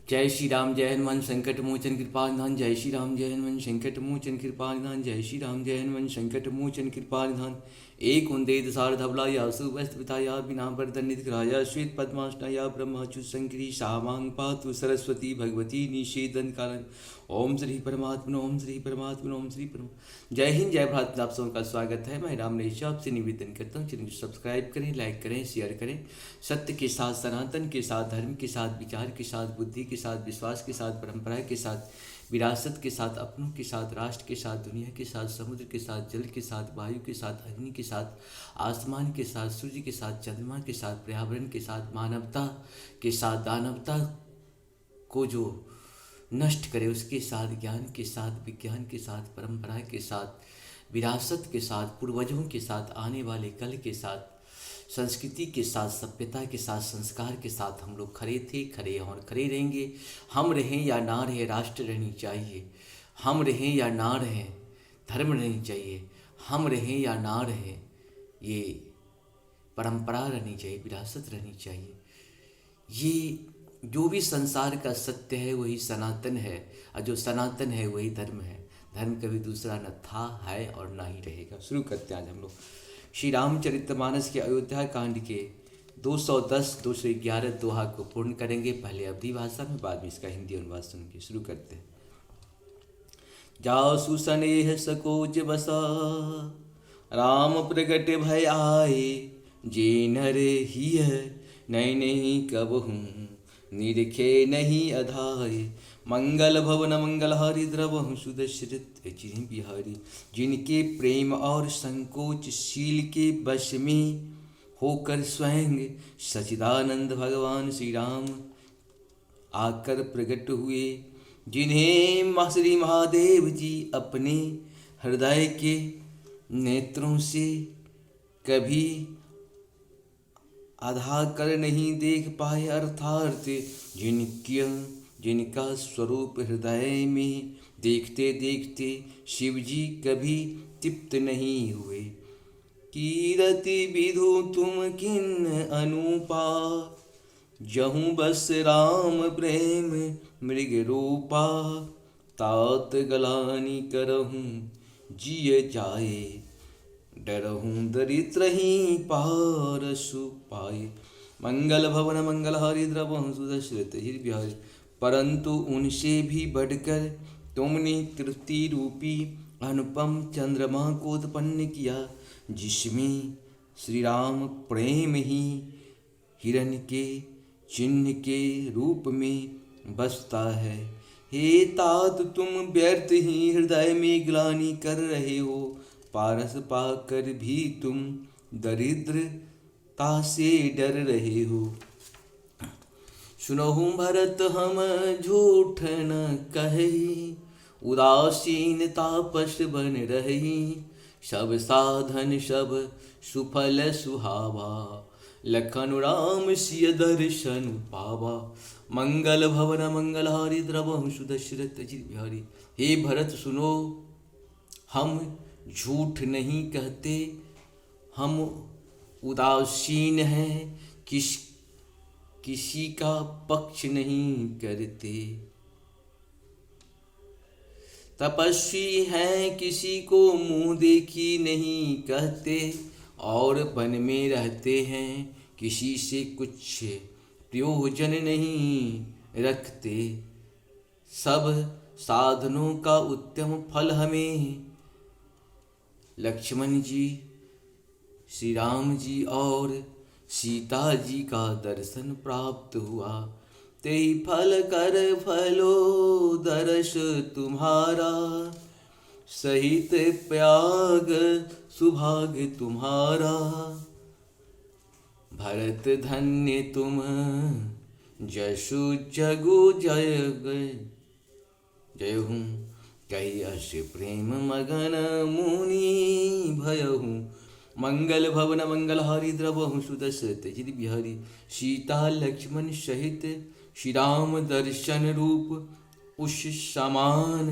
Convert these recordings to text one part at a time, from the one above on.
जय श्री राम जय हनुमान संकट मोचन कृपा निधान। जय श्री राम जय हनुमान संकट मोचन कृपा निधान। जय श्री राम जय हनुमान संकट मोचन कृपा निधान। एक उन्दे दसार धवला या सुवस्त पिताया बिना बरदन निधिराया श्वेत पद्मासना या ब्रह्माचु संकरी सामांग पातु सरस्वती भगवती निषेधन कारण। ओम श्री परमात्मा ओम श्री परमात्मा ओम श्री परम। जय हिंद जय भारत। आप सबका स्वागत है। मैं राम नरेश आपसे निवेदन करता हूँ चैनल को सब्सक्राइब करें, लाइक करें, शेयर करें। सत्य के साथ, सनातन के साथ, धर्म के साथ, विचार के साथ, बुद्धि के साथ, विश्वास के साथ, परंपरा के साथ, विरासत के साथ, अपनों के साथ, राष्ट्र के साथ, दुनिया के साथ, समुद्र के साथ, जल के साथ, वायु के साथ, अग्नि के साथ, आसमान के साथ, सूर्य के साथ, चंद्रमा के साथ, पर्यावरण के साथ, मानवता के साथ, दानवता को जो नष्ट करे उसके साथ, ज्ञान के साथ, विज्ञान के साथ, परंपरा के साथ, विरासत के साथ, पूर्वजों के साथ, आने वाले कल के साथ, संस्कृति के साथ, सभ्यता के साथ, संस्कार के साथ हम लोग खड़े थे, खड़े और खड़े रहेंगे। हम रहें या ना रहें, राष्ट्र रहनी चाहिए। हम रहें या ना रहें, धर्म रहनी चाहिए। हम रहें या ना रहें, ये परंपरा रहनी चाहिए, विरासत रहनी चाहिए। ये जो भी संसार का सत्य है वही सनातन है, और जो सनातन है वही धर्म है। धर्म कभी दूसरा न था, है और ना ही रहेगा। शुरू करते हैं आज हम लोग श्री रामचरितमानस के अयोध्या कांड के 210 211 दोहा को पूर्ण करेंगे। पहले अवधी भाषा में, बाद में इसका हिंदी अनुवाद सुन के शुरू करते हैं। जासु सनेह सकोच बसा, राम प्रगट भय आए। जे नर हिय नय नहीं कबहूँ, निरखे नहीं अधाय। मंगल भवन मंगलहारी द्रवहु सुदशरथ चिर बिहारी। जिनके प्रेम और संकोच शील के वश में होकर स्वयं सचिदानंद भगवान श्री राम आकर प्रकट हुए। जिन्हें श्री महादेव जी अपने हृदय के नेत्रों से कभी आधा कर नहीं देख पाए, अर्थात जिनका स्वरूप हृदय में देखते देखते शिव जी कभी तृप्त नहीं हुए। कीरति विधु तुम किन अनुपा, जहूँ बस राम प्रेम मृग रूपा। तात गलानी करहूँ जिय जाए, डरहूँ दरिद्रहि पारसु पाए। मंगल भवन मंगलहारी द्रवहु सुदशरथ चिर बिहारी। परंतु उनसे भी बढ़कर तुमने तृप्ति रूपी अनुपम चंद्रमा को उत्पन्न किया, जिसमें श्री राम प्रेम ही हिरण के चिन्ह के रूप में बसता है। हे तात तुम व्यर्थ ही हृदय में ग्लानि कर रहे हो, पारस पाकर भी तुम दरिद्रता से डर रहे हो। सुनहु भरत हम झूठ न कहे, उदासीन तापस बन रही। सब साधन सब सुफल सुहावा, लखन राम सिय दर्शन पावा। मंगल भवन मंगलहारी द्रवहु सुदशरथ चिर बिहारी। हे भरत सुनो, हम झूठ नहीं कहते, हम उदासीन हैं, किसी का पक्ष नहीं करते। तपस्वी हैं, किसी को मुंह देखी नहीं कहते, और वन में रहते हैं, किसी से कुछ प्रयोजन नहीं रखते। सब साधनों का उत्तम फल हमें लक्ष्मण जी, श्री राम जी और सीता जी का दर्शन प्राप्त हुआ। तेहि फल कर फलो दर्श तुम्हारा, सहित त्याग सुभाग्य तुम्हारा। भरत धन्य तुम जसु जगु जय जयहूँ। कही अश प्रेम मगन मुनि भयहूँ। मंगल भवन मंगलहारी द्रवहु सुदशरथ चिर बिहारी। सीता लक्ष्मण सहित श्री राम दर्शन रूप उस समान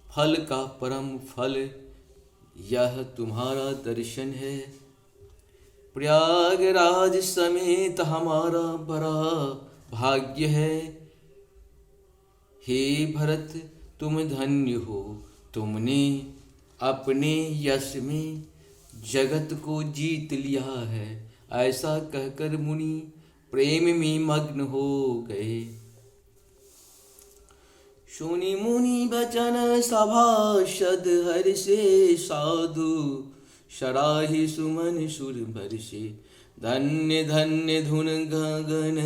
फल का परम फल यह तुम्हारा दर्शन है। प्रयागराज समेत हमारा बड़ा भाग्य है। हे भरत तुम धन्य हो, तुमने अपने यश में जगत को जीत लिया है। ऐसा कहकर मुनि प्रेम में मग्न हो गए। सुनि मुनि बचन सभासद हर्षे, साधु सराहि सुमन सुर बरसे। धन्य धन्य धुन गगन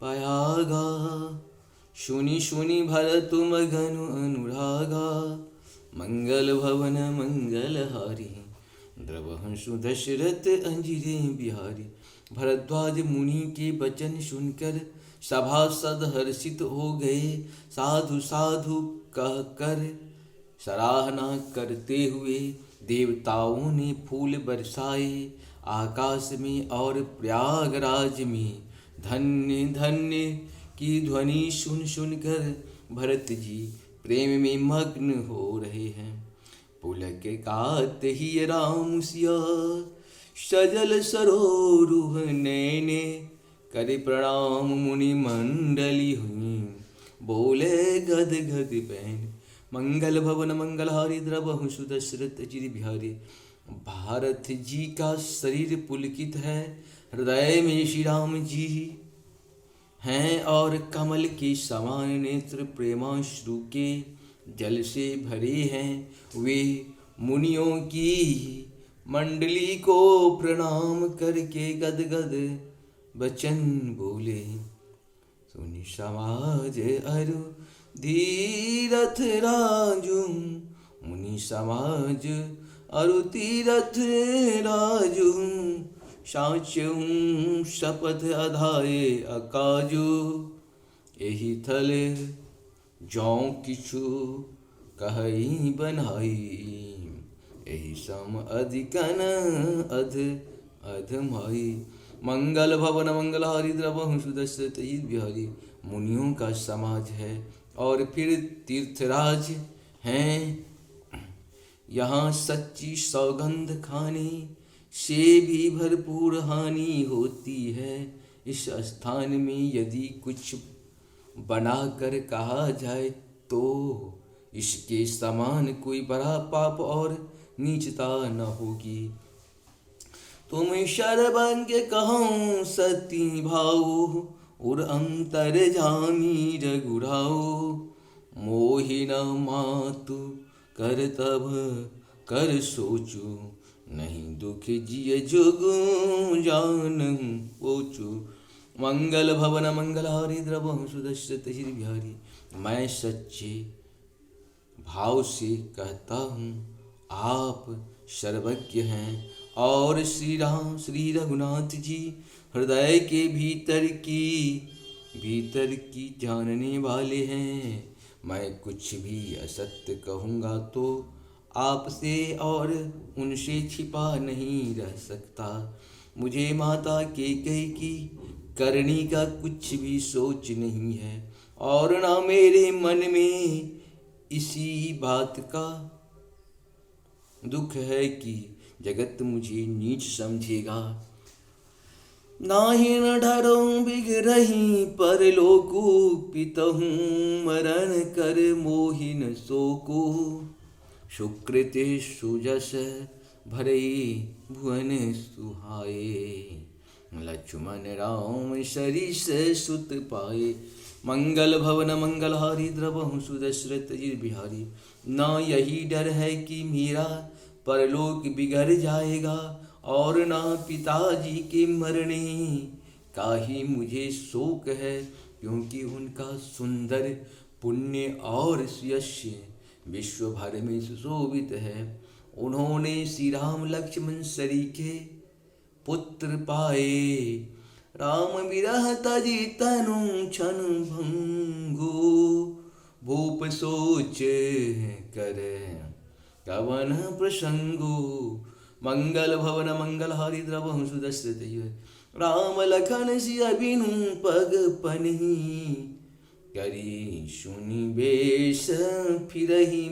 पयागा, सुनि सुनि भरत मगन अनुरागा। मंगल भवन मंगलहारी, द्रवहंसु दशरथ अंजिरे बिहारी। भरद्वाज मुनि के वचन सुनकर सभासद हर्षित हो गए। साधु साधु कहकर सराहना करते हुए देवताओं ने फूल बरसाए आकाश में और प्रयागराज में। धन्य धन्य की ध्वनि सुन सुनकर भरत जी प्रेम में मग्न हो रहे हैं। पुलक कात ही राम सिया, सजल सरोरुह नैने। करे प्रणाम मुनि मंडली हुई, बोले गद गद बैन। मंगल भवन मंगलहारी, द्रवहंसु दशरथ अजिर बिहारी। भारत जी का शरीर पुलकित है, हृदय में श्री राम जी हैं और कमल के समान नेत्र प्रेमाश्रु के जल से भरे हैं। वे मुनियों की मंडली को प्रणाम करके गदगद वचन बोले। सुनि समाज अरु धीरथ राजू, मुनि समाज अरु तीरथ राजू। साचहूँ शपथ अधाये अकाजू, एहि थल जौ किछु कहई बनाई। एहि सम अधिकन अध अधमाई। मंगल भवन मंगलहारी, द्रवहंसु दशरथ बिहारी। मुनियों का समाज है और फिर तीर्थराज हैं। यहाँ सच्ची सौगंध खाने से भी भरपूर हानि होती है। इस स्थान में यदि कुछ बनाकर कहा जाए तो इसके समान कोई बड़ा पाप और नीचता न होगी। तुम शरबंग कहूँ सती भाऊ, और अंतर जामी रघुराऊ। मोहि न मातु कर तब कर सोचू, नहीं दुख जिय जुगु जानहु पोचू। मंगल भवन मंगलहारी, द्रवहंसु दशरथ बिहारी। मैं सच्चे भाव से कहता हूँ, आप सर्वज्ञ हैं और श्री राम श्री रघुनाथ जी हृदय के भीतर की जानने वाले हैं। मैं कुछ भी असत्य कहूँगा तो आपसे और उनसे छिपा नहीं रह सकता। मुझे माता कैकेयी की करनी का कुछ भी सोच नहीं है और ना मेरे मन में इसी बात का दुख है कि जगत मुझे नीच समझेगा। नाहि न डरऊं बिगड़हीं परलोकु, पितहूँ मरण कर मोहि न शोकु। सुकृत सुजस भरई भुवन सुहाए, लक्ष्मण राम सरिस सुत पाए। मंगल भवन मंगलहारी, द्रवहंसु दशरथ बिहारी। न यही डर है कि मेरा परलोक बिगड़ जाएगा और न पिताजी के मरने का ही मुझे शोक है, क्योंकि उनका सुंदर पुण्य और यश विश्व भर में सुशोभित है। उन्होंने श्री राम लक्ष्मण सरीखे पुत्र पाए। राम विरह तजि तनु क्षण भंगु, भूप सोच कर कवन प्रसंगु। मंगल भवन मंगलहारी, द्रवहंसु दशरथ राम लखन सिय बिनु पग पनहि। करी सुनि बेश फिरहि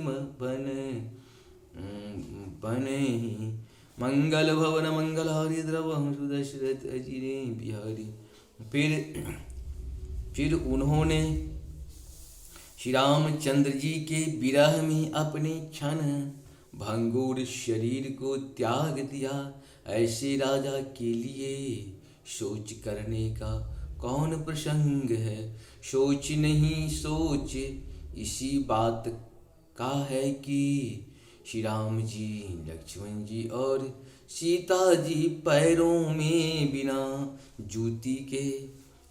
बनहि। मंगल भवन मंगलहारी, द्रवहंसु दशरथ अजिरे बिहारी। फिर उन्होंने श्री रामचंद्र जी के विरह में अपने क्षण भंगुर शरीर को त्याग दिया। ऐसे राजा के लिए सोच करने का कौन प्रसंग है। सोच नहीं सोच इसी बात का है कि श्री राम जी, लक्ष्मण जी और सीता जी पैरों में बिना जूती के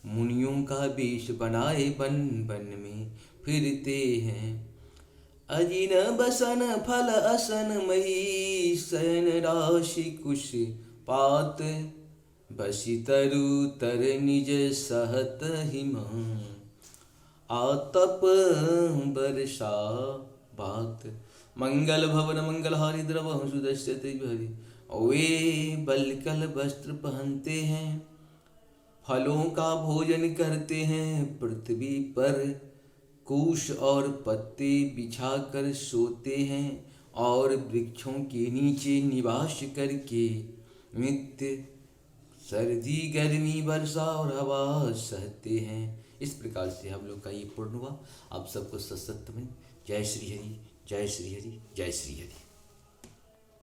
मुनियों का वेश बनाए वन वन में फिरते हैं। अजिन बसन फल असन मही सन राशि कुश पात, बसी तरु तर निज सहत हिमा आतप बरसा बात। मंगल भवन मंगलहारी द्रवहु सुदश्यते हरि। वे बलकल वस्त्र पहनते हैं, फलों का भोजन करते हैं, पृथ्वी पर कुश और पत्ते बिछाकर सोते हैं और वृक्षों के नीचे निवास करके नित्य सर्दी गर्मी वर्षा और हवा सहते हैं। इस प्रकार से हम लोग का ये पूर्ण हुआ। आप सबको सत्सत में जय श्री हरि, जय श्री हरि, जय श्री हरि।